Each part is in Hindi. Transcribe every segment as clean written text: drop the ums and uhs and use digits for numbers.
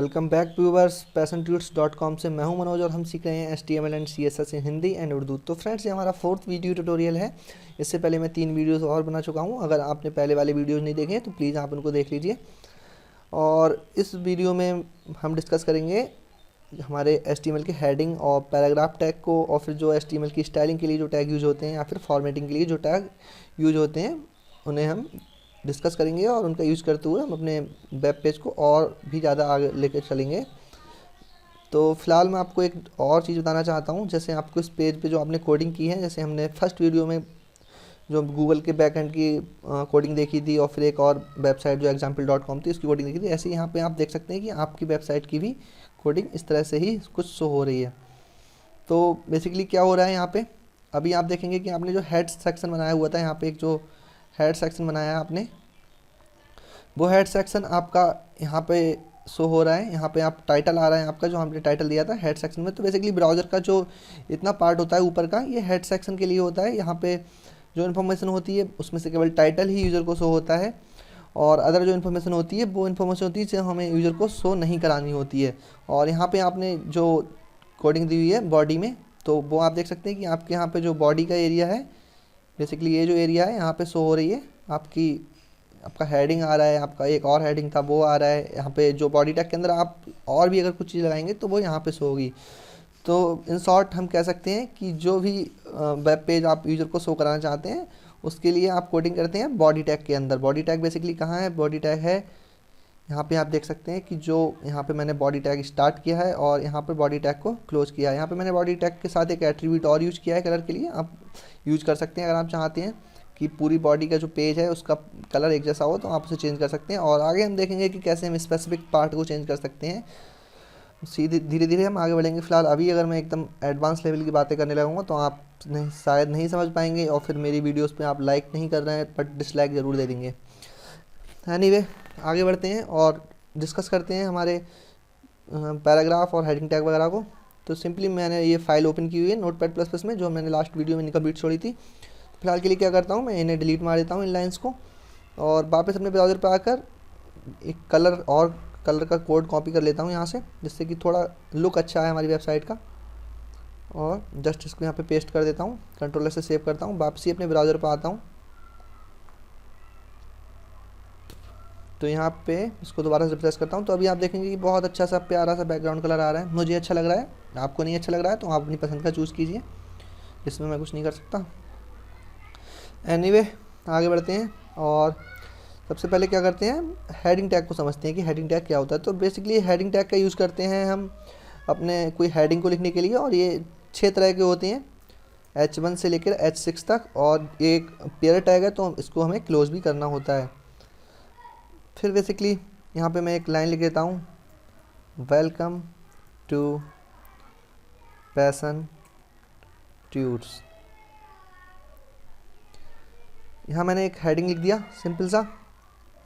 वेलकम बैक व्यूवर्स passiontutes.com से मैं हूं मनोज और हम सीख रहे हैं HTML and CSS in Hindi and Urdu. तो फ्रेंड्स ये हमारा 4th वीडियो ट्यूटोरियल है। इससे पहले मैं 3 वीडियोस और बना चुका हूं। अगर आपने पहले वाले वीडियोस नहीं देखे तो प्लीज़ आप उनको देख लीजिए। और इस वीडियो में हम डिस्कस करेंगे हमारे HTML के हेडिंग और पैराग्राफ टैग को, और फिर जो HTML की स्टाइलिंग के लिए जो टैग यूज होते हैं या फिर फॉर्मेटिंग के लिए जो टैग यूज होते हैं उन्हें हम डिस्कस करेंगे और उनका यूज़ करते हुए हम अपने वेब पेज को और भी ज़्यादा आगे लेकर चलेंगे। तो फिलहाल मैं आपको एक और चीज़ बताना चाहता हूँ। जैसे आपको इस पेज पे जो आपने कोडिंग की है, जैसे हमने फर्स्ट वीडियो में जो गूगल के बैकएंड की कोडिंग देखी थी और फिर एक और वेबसाइट जो example.com थी उसकी कोडिंग देखी थी, ऐसे यहाँ पे आप देख सकते हैं कि आपकी वेबसाइट की भी कोडिंग इस तरह से ही कुछ शो हो रही है। तो बेसिकली क्या हो रहा है यहाँ पे, अभी आप देखेंगे कि आपने जो हेड सेक्शन बनाया हुआ था, यहाँ पे एक जो हेड सेक्शन बनाया है आपने, वो हेड सेक्शन आपका यहाँ पे शो हो रहा है। यहाँ पे आप टाइटल आ रहा है आपका, जो हमने टाइटल दिया था हेड सेक्शन में। तो बेसिकली ब्राउज़र का जो इतना पार्ट होता है ऊपर का, ये हेड सेक्शन के लिए होता है। यहाँ पे जो इन्फॉर्मेशन होती है उसमें से केवल टाइटल ही यूज़र को शो होता है, और अदर जो इन्फॉर्मेशन होती है वो इन्फॉर्मेशन होती है जो हमें यूज़र को शो नहीं करानी होती है। और यहाँ पे आपने जो कोडिंग दी हुई है बॉडी में, तो वो आप देख सकते हैं कि आपके यहाँ पे जो बॉडी का एरिया है, बेसिकली ये जो एरिया है यहाँ पे शो हो रही है आपका हेडिंग आ रहा है, आपका एक और हेडिंग था वो आ रहा है यहाँ पे। जो बॉडी टैग के अंदर आप और भी अगर कुछ चीज़ लगाएंगे तो वो यहाँ पे शो होगी। तो इन शॉर्ट हम कह सकते हैं कि जो भी वेब पेज आप यूज़र को शो कराना चाहते हैं उसके लिए आप कोडिंग करते हैं बॉडी टैग के अंदर। बॉडी टैग बेसिकली कहाँ है, बॉडी टैग है यहाँ पे। आप देख सकते हैं कि जो यहाँ पे मैंने बॉडी टैग स्टार्ट किया है और यहाँ पे बॉडी टैग को क्लोज किया है। यहाँ पे मैंने बॉडी टैग के साथ एक एट्रीब्यूट और यूज़ किया है कलर के लिए। आप यूज़ कर सकते हैं अगर आप चाहते हैं कि पूरी बॉडी का जो पेज है उसका कलर एक जैसा हो, तो आप उसे चेंज कर सकते हैं। और आगे हम देखेंगे कि कैसे हम स्पेसिफिक पार्ट को चेंज कर सकते हैं। सीधे धीरे धीरे हम आगे बढ़ेंगे। फिलहाल अभी अगर मैं एकदम एडवांस लेवल की बातें करने लगूँगा तो आप शायद नहीं समझ पाएंगे, और फिर मेरी वीडियोस पे आप लाइक नहीं कर रहे हैं बट डिसलाइक ज़रूर दे देंगे। एनीवे आगे बढ़ते हैं और डिस्कस करते हैं हमारे पैराग्राफ और हेडिंग टैग वगैरह को। तो सिंपली मैंने ये फाइल ओपन की हुई है नोटपैड++ में, जो मैंने लास्ट वीडियो में इनकम्प्लीट छोड़ी थी। फिलहाल के लिए क्या करता हूँ, मैं इन्हें डिलीट मार देता हूँ इन लाइंस को, और वापस अपने ब्राउज़र पर आकर एक कलर का कोड कॉपी कर लेता हूँ यहाँ से, जिससे कि थोड़ा लुक अच्छा है हमारी वेबसाइट का। और जस्ट इसको यहाँ पे पेस्ट कर देता हूँ, कंट्रोलर से सेव करता हूँ, वापसी अपने ब्राउज़र पर आता हूँ। तो यहाँ पे इसको दोबारा से रिफ्रेश करता हूँ। तो अभी आप देखेंगे कि बहुत अच्छा सा प्यारा सा बैकग्राउंड कलर आ रहा है। मुझे अच्छा लग रहा है, आपको नहीं अच्छा लग रहा है तो आप अपनी पसंद का चूज़ कीजिए, इसमें मैं कुछ नहीं कर सकता। एनीवे आगे बढ़ते हैं और सबसे पहले क्या करते हैं, हेडिंग टैग को समझते हैं कि हेडिंग टैग क्या होता है। तो बेसिकली हेडिंग टैग का यूज़ करते हैं हम अपने कोई हेडिंग को लिखने के लिए, और ये 6 तरह के होते हैं, H1 से लेकर H6 तक। और एक पेयर टैग है तो इसको हमें क्लोज भी करना होता है। फिर बेसिकली यहाँ पे मैं एक लाइन लिख देता हूँ, वेलकम टू पैशन ट्यूट्स। यहाँ मैंने एक हेडिंग लिख दिया सिंपल सा।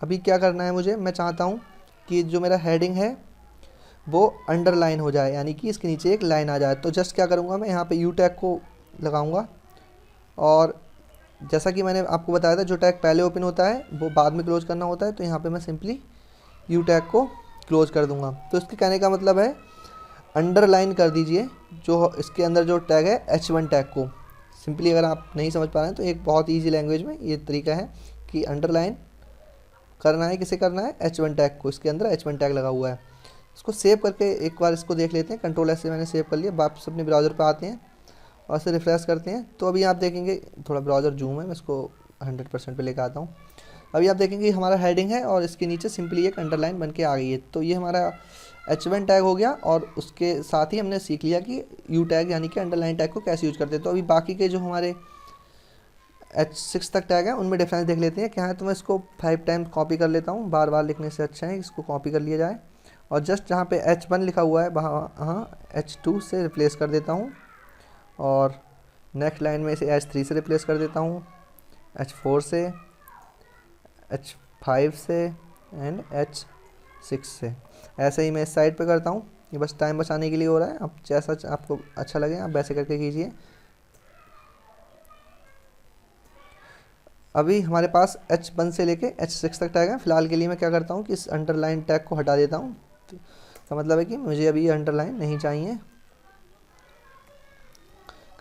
अभी क्या करना है मुझे, मैं चाहता हूँ कि जो मेरा हेडिंग है वो अंडरलाइन हो जाए, यानी कि इसके नीचे एक लाइन आ जाए। तो जस्ट क्या करूँगा, मैं यहाँ पे यू टैग को लगाऊँगा, और जैसा कि मैंने आपको बताया था जो टैग पहले ओपन होता है वो बाद में क्लोज करना होता है, तो यहाँ पे मैं सिंपली यू टैग को क्लोज कर दूँगा। तो इसके कहने का मतलब है अंडरलाइन कर दीजिए जो इसके अंदर जो टैग है H1 टैग को। सिंपली अगर आप नहीं समझ पा रहे हैं तो एक बहुत ईजी लैंग्वेज में ये तरीका है कि अंडरलाइन करना है, किसे करना है, H1 टैग को। इसके अंदर H1 टैग लगा हुआ है। इसको सेव करके एक बार इसको देख लेते हैं। कंट्रोल S से मैंने सेव कर लिया। वापस अपने ब्राउज़र पर आते हैं और इसे रिफ्रेश करते हैं। तो अभी आप देखेंगे, थोड़ा ब्राउज़र जूम है, मैं इसको 100% पे लेकर आता हूँ। अभी आप देखेंगे हमारा हेडिंग है और इसके नीचे सिंपली एक अंडरलाइन बन के आ गई है। तो ये हमारा H1 टैग हो गया, और उसके साथ ही हमने सीख लिया कि यू टैग यानी कि अंडरलाइन टैग को कैसे यूज़ करते हैं। तो अभी बाकी के जो हमारे H6 तक टैग है उनमें डिफरेंस देख लेते हैं क्या है। तो मैं इसको 5 टाइम्स कॉपी कर लेता हूँ, बार बार लिखने से अच्छा है इसको कॉपी कर लिया जाए। और जस्ट जहाँ पे H1 लिखा हुआ है वहाँ H2 से रिप्लेस कर देता हूँ, और नेक्स्ट लाइन में इसे H3 से रिप्लेस कर देता हूँ, H4 से, H5 से एंड H6 से। ऐसे ही मैं इस साइड पे करता हूँ। ये बस टाइम बचाने के लिए हो रहा है, अब जैसा आपको अच्छा लगे आप वैसे करके कीजिए। अभी हमारे पास H1 से लेके H6 तक टैग है। फिलहाल के लिए मैं क्या करता हूँ कि इस अंडरलाइन टैग को हटा देता हूँ। इसका मतलब है कि मुझे अभी अंडरलाइन नहीं चाहिए।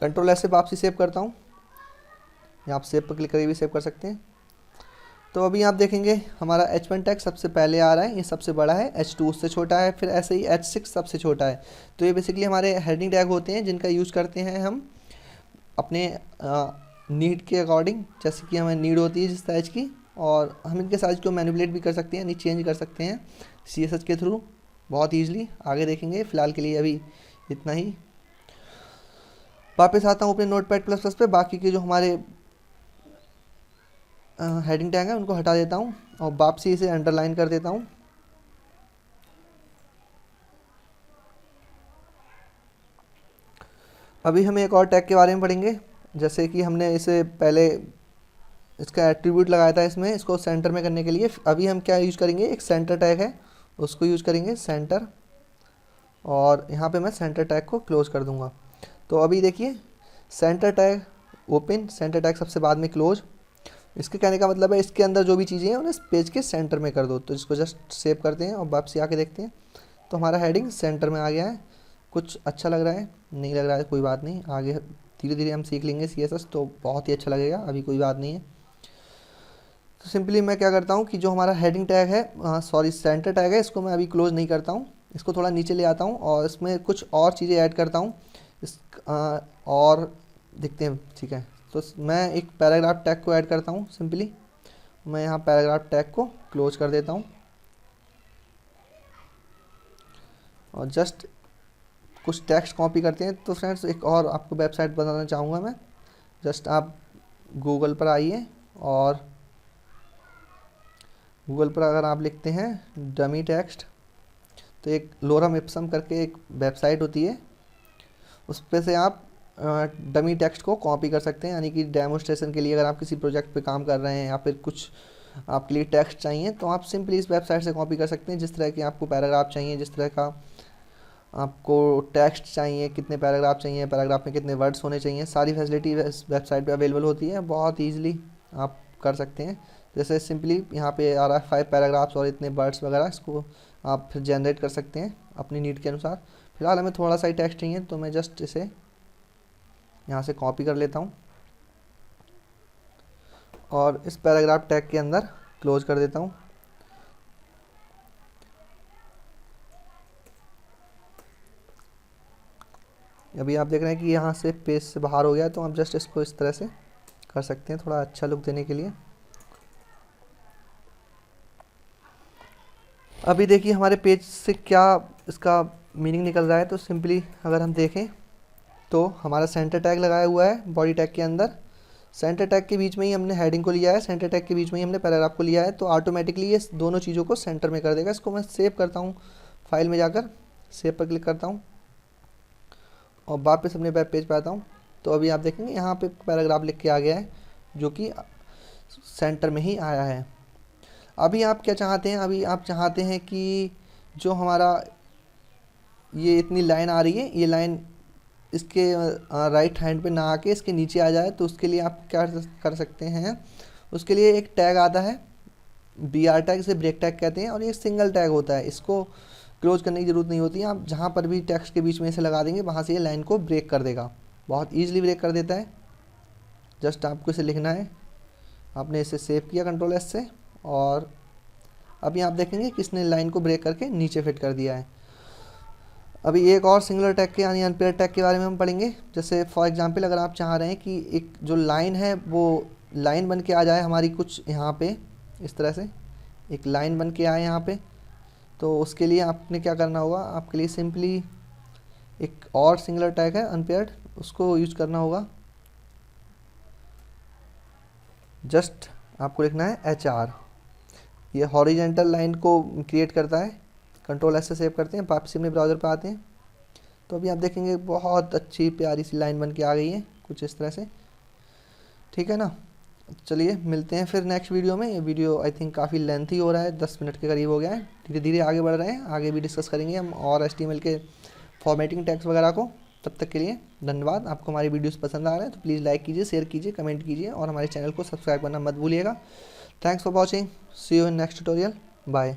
कंट्रोल एस से वापसी सेव करता हूँ, या आप सेव पर क्लिक करके भी सेव कर सकते हैं। तो अभी आप देखेंगे हमारा H1 टैग सबसे पहले आ रहा है, ये सबसे बड़ा है, H2 उससे छोटा है, फिर ऐसे ही H6 सबसे छोटा है। तो ये बेसिकली हमारे हेडिंग टैग होते हैं जिनका यूज़ करते हैं हम अपने नीड के अकॉर्डिंग, जैसे कि हमें नीड होती है जिस साइज की, और हम इनके साइज को मैनिपुलेट भी कर सकते हैं, यानी चेंज कर सकते हैं CSS के थ्रू बहुत ईजिली। आगे देखेंगे, फ़िलहाल के लिए अभी इतना ही। वापस आता हूँ अपने Notepad++ पे, बाकी के जो हमारे हेडिंग टैग है उनको हटा देता हूँ और वापसी इसे अंडरलाइन कर देता हूँ। अभी हम एक और टैग के बारे में पढ़ेंगे, जैसे कि हमने इसे पहले इसका एट्रीब्यूट लगाया था इसमें, इसको सेंटर में करने के लिए अभी हम क्या यूज़ करेंगे, एक सेंटर टैग है उसको यूज़ करेंगे, सेंटर, और यहाँ पे मैं सेंटर टैग को क्लोज कर दूँगा। तो अभी देखिए centre tag open, centre tag सबसे बाद में क्लोज। इसके कहने का मतलब है इसके अंदर जो भी चीज़ें हैं उन्हें पेज के सेंटर में कर दो। तो इसको जस्ट सेव करते हैं और वापसी आके देखते हैं, तो हमारा हेडिंग सेंटर में आ गया है। कुछ अच्छा लग रहा है, नहीं लग रहा है कोई बात नहीं, आगे धीरे धीरे हम सीख लेंगे CSS तो बहुत ही अच्छा लगेगा, अभी कोई बात नहीं है। तो सिंपली मैं क्या करता हूँ कि जो हमारा हेडिंग टैग है, सॉरी सेंटर टैग है, इसको मैं अभी क्लोज नहीं करता हूँ, इसको थोड़ा नीचे ले आता हूँ और इसमें कुछ और चीज़ें ऐड करता हूँ और देखते हैं, ठीक है। तो मैं एक पैराग्राफ टैग को ऐड करता हूँ। सिंपली मैं यहाँ पैराग्राफ टैग को क्लोज कर देता हूँ और जस्ट कुछ टेक्स्ट कॉपी करते हैं। तो फ्रेंड्स एक और आपको वेबसाइट बताना चाहूँगा मैं, जस्ट आप गूगल पर आइए और गूगल पर अगर आप लिखते हैं डमी टेक्स्ट, तो एक लोरम इप्सम करके एक वेबसाइट होती है, उस पर से आप डमी टेक्स्ट को कॉपी कर सकते हैं, यानी कि डेमोस्ट्रेशन के लिए अगर आप किसी प्रोजेक्ट पे काम कर रहे हैं या फिर कुछ आपके लिए टेक्स्ट चाहिए तो आप सिंपली इस वेबसाइट से कॉपी कर सकते हैं। जिस तरह की आपको पैराग्राफ चाहिए, जिस तरह का आपको टेक्स्ट चाहिए, कितने पैराग्राफ चाहिए, पैराग्राफ में कितने वर्ड्स होने चाहिए, सारी फैसिलिटी इस वेबसाइट पे अवेलेबल होती है, बहुत ईजिली आप कर सकते हैं। जैसे सिंपली यहाँ पे आ रहा है 5 पैराग्राफ्स और इतने वर्ड्स वगैरह, इसको आप फिर जनरेट कर सकते हैं अपनी नीड के अनुसार। फिलहाल हमें थोड़ा सा ही टेक्स्ट चाहिए तो मैं जस्ट इसे यहाँ से कॉपी कर लेता हूँ और इस पैराग्राफ टैग के अंदर क्लोज कर देता हूँ। अभी आप देख रहे हैं कि यहाँ से पेज से बाहर हो गया, तो आप जस्ट इसको इस तरह से कर सकते हैं थोड़ा अच्छा लुक देने के लिए। अभी देखिए हमारे पेज से क्या इसका मीनिंग निकल रहा है। तो सिंपली अगर हम देखें तो हमारा सेंटर टैग लगाया हुआ है बॉडी टैग के अंदर, सेंटर टैग के बीच में ही हमने हेडिंग को लिया है, सेंटर टैग के बीच में ही हमने पैराग्राफ को लिया है, तो ऑटोमेटिकली ये दोनों चीज़ों को सेंटर में कर देगा। इसको मैं सेव करता हूँ, फाइल में जाकर सेव पर क्लिक करता हूँ और वापस अपने वेब पेज पर आता हूँ। तो अभी आप देखेंगे यहाँ पे पैराग्राफ लिख के आ गया है जो कि सेंटर में ही आया है। अभी आप क्या चाहते हैं, अभी आप चाहते हैं कि जो हमारा ये इतनी लाइन आ रही है, ये लाइन इसके राइट हैंड पे ना आके इसके नीचे आ जाए, तो उसके लिए आप क्या कर सकते हैं, उसके लिए एक टैग आता है BR टैग, इसे ब्रेक टैग कहते हैं, और ये सिंगल टैग होता है, इसको क्लोज करने की ज़रूरत नहीं होती है। आप जहाँ पर भी टेक्स्ट के बीच में इसे लगा देंगे वहाँ से ये लाइन को ब्रेक कर देगा, बहुत ईजिली ब्रेक कर देता है। जस्ट आपको इसे लिखना है, आपने इसे सेव किया कंट्रोल S से, और अभी आप देखेंगे कि इसने लाइन को ब्रेक करके नीचे फिट कर दिया है। अभी एक और सिंगुलर टैग के यानी अनपेयर्ड टैग के बारे में हम पढ़ेंगे। जैसे फॉर एग्जांपल अगर आप चाह रहे हैं कि एक जो लाइन है वो लाइन बन के आ जाए हमारी कुछ यहाँ पे, इस तरह से एक लाइन बन के आए यहाँ पे, तो उसके लिए आपने क्या करना होगा, आपके लिए सिंपली एक और सिंगुलर टैग है अनपेयर्ड, उसको यूज करना होगा। जस्ट आपको लिखना है HR, ये हॉरिजेंटल लाइन को क्रिएट करता है। कंट्रोल S से सेव करते हैं, वापस अपने ब्राउज़र पर आते हैं, तो अभी आप देखेंगे बहुत अच्छी प्यारी सी लाइन बन के आ गई है कुछ इस तरह से, ठीक है ना। चलिए मिलते हैं फिर नेक्स्ट वीडियो में। ये वीडियो आई थिंक काफ़ी लेंथी हो रहा है, 10 मिनट के करीब हो गया है। धीरे धीरे आगे बढ़ रहे हैं, आगे भी डिस्कस करेंगे हम और HTML के फॉर्मेटिंग टैग्स वगैरह को। तब तक के लिए धन्यवाद। आपको हमारी वीडियोस पसंद आ रहे हैं तो प्लीज़ लाइक कीजिए, शेयर कीजिए, कमेंट कीजिए और हमारे चैनल को सब्सक्राइब करना मत भूलिएगा। Thanks for watching, see you in next tutorial, bye.